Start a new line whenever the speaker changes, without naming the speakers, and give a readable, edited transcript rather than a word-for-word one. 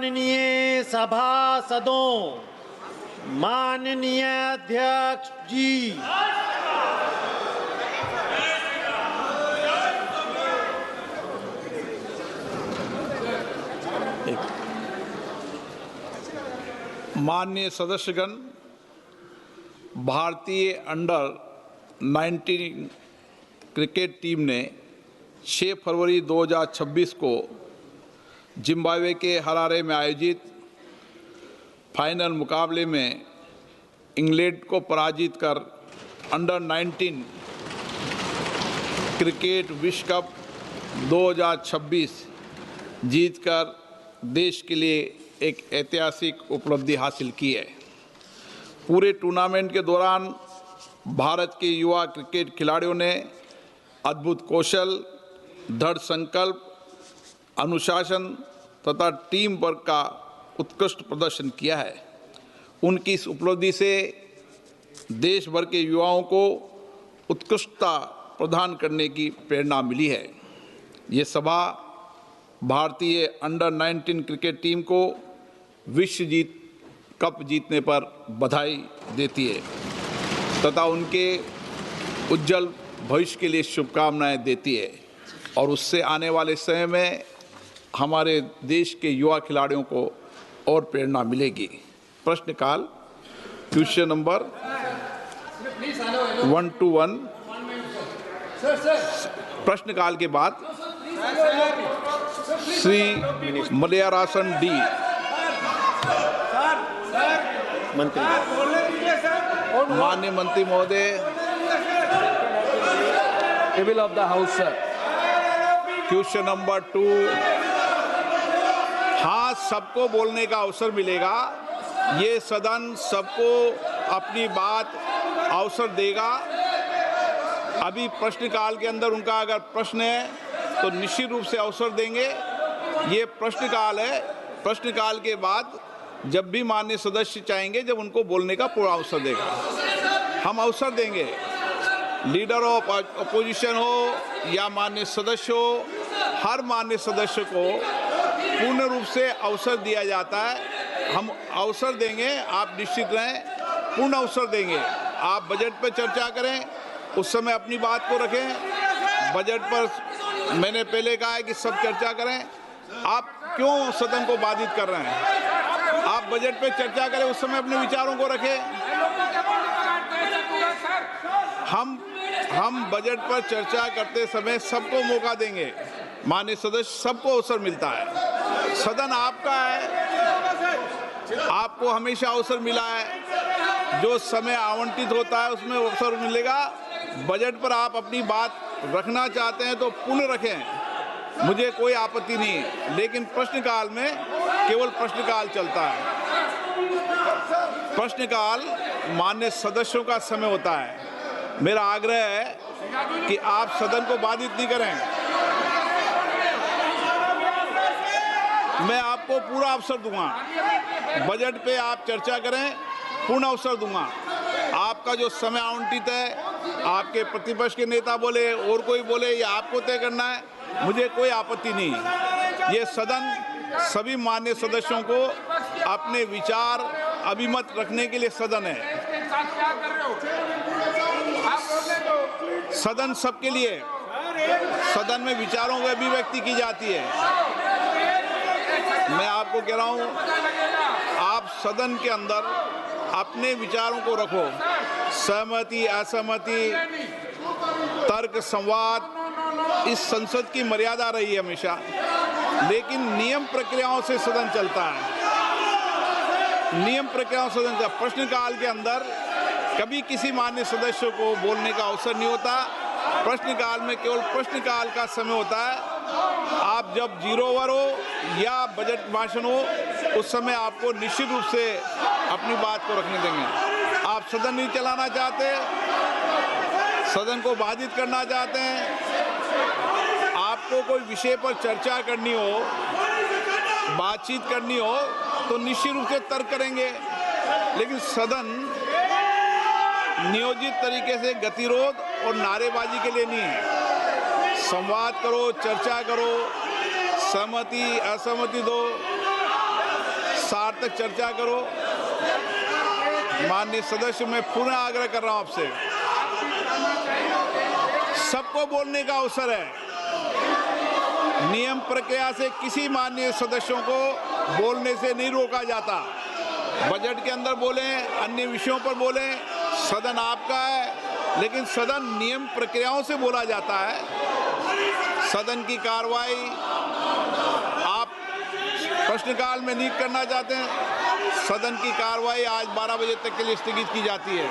माननीय सभासदों, माननीय अध्यक्ष जी,
माननीय सदस्यगण, भारतीय अंडर 19 क्रिकेट टीम ने 6 फरवरी 2026 को जिम्बाब्वे के हरारे में आयोजित फाइनल मुकाबले में इंग्लैंड को पराजित कर अंडर 19 क्रिकेट विश्व कप 2026 जीतकर देश के लिए एक ऐतिहासिक उपलब्धि हासिल की है। पूरे टूर्नामेंट के दौरान भारत के युवा क्रिकेट खिलाड़ियों ने अद्भुत कौशल, दृढ़ संकल्प, अनुशासन तथा टीम वर्क का उत्कृष्ट प्रदर्शन किया है। उनकी इस उपलब्धि से देश भर के युवाओं को उत्कृष्टता प्रदान करने की प्रेरणा मिली है। ये सभा भारतीय अंडर 19 क्रिकेट टीम को विश्व कप जीतने पर बधाई देती है तथा उनके उज्जवल भविष्य के लिए शुभकामनाएं देती है और उससे आने वाले समय में हमारे देश के युवा खिलाड़ियों को और प्रेरणा मिलेगी। प्रश्नकाल, क्वेश्चन नंबर 1 to 1। प्रश्नकाल के बाद श्री मलयारासन डी
मंत्री,
माननीय मंत्री महोदय,
table of the house sir.
Question number 2। हाँ, सबको बोलने का अवसर मिलेगा। ये सदन सबको अपनी बात अवसर देगा। अभी प्रश्नकाल के अंदर उनका अगर प्रश्न है तो निश्चित रूप से अवसर देंगे। ये प्रश्नकाल है। प्रश्नकाल के बाद जब भी माननीय सदस्य चाहेंगे, जब उनको बोलने का पूरा अवसर देगा, हम अवसर देंगे। लीडर ऑफ अपोजिशन हो या माननीय सदस्य हो, हर माननीय सदस्य को पूर्ण रूप से अवसर दिया जाता है। हम अवसर देंगे, आप निश्चित रहें, पूर्ण अवसर देंगे। आप बजट पर चर्चा करें, उस समय अपनी बात को रखें। बजट पर मैंने पहले कहा है कि सब चर्चा करें। आप क्यों सदन को बाधित कर रहे हैं? आप बजट पे चर्चा करें, उस समय अपने विचारों को रखें। हम बजट पर चर्चा करते समय सबको मौका देंगे। माननीय सदस्य, सबको अवसर मिलता है। सदन आपका है, आपको हमेशा अवसर मिला है। जो समय आवंटित होता है उसमें अवसर मिलेगा। बजट पर आप अपनी बात रखना चाहते हैं तो पूर्ण रखें, मुझे कोई आपत्ति नहीं है, लेकिन प्रश्नकाल में केवल प्रश्नकाल चलता है। प्रश्नकाल माननीय सदस्यों का समय होता है। मेरा आग्रह है कि आप सदन को बाधित नहीं करें। मैं आपको पूरा अवसर दूंगा। बजट पे आप चर्चा करें, पूर्ण अवसर दूंगा। आपका जो समय आवंटित है, आपके प्रतिपक्ष के नेता बोले और कोई बोले, ये आपको तय करना है, मुझे कोई आपत्ति नहीं। ये सदन सभी माननीय सदस्यों को अपने विचार अभिमत रखने के लिए सदन है। सदन सबके लिए, सदन में विचारों की अभिव्यक्ति की जाती है। मैं आपको कह रहा हूं, आप सदन के अंदर अपने विचारों को रखो। सहमति, असहमति, तर्क, संवाद, इस संसद की मर्यादा रही है हमेशा, लेकिन नियम प्रक्रियाओं से सदन चलता है। नियम प्रक्रियाओं से सदन चलता है। प्रश्नकाल के अंदर कभी किसी माननीय सदस्य को बोलने का अवसर नहीं होता। प्रश्नकाल में केवल प्रश्नकाल का समय होता है। आप जब 0 ओवर हो या बजट भाषण हो, उस समय आपको निश्चित रूप से अपनी बात को रखने देंगे। आप सदन नहीं चलाना चाहते, सदन को बाधित करना चाहते हैं, आपको कोई विषय पर चर्चा करनी हो, बातचीत करनी हो, तो निश्चित रूप से तर्क करेंगे, लेकिन सदन नियोजित तरीके से गतिरोध और नारेबाजी के लिए नहीं है। संवाद करो, चर्चा करो, सहमति असहमति दो, सार्थक चर्चा करो। माननीय सदस्य, मैं पुनः आग्रह कर रहा हूं आपसे, सबको बोलने का अवसर है। नियम प्रक्रिया से किसी माननीय सदस्यों को बोलने से नहीं रोका जाता। बजट के अंदर बोलें, अन्य विषयों पर बोलें, सदन आपका है, लेकिन सदन नियम प्रक्रियाओं से बोला जाता है। सदन की कार्रवाई आप प्रश्नकाल में नहीं करना चाहते हैं, सदन की कार्रवाई आज 12 बजे तक के लिए स्थगित की जाती है।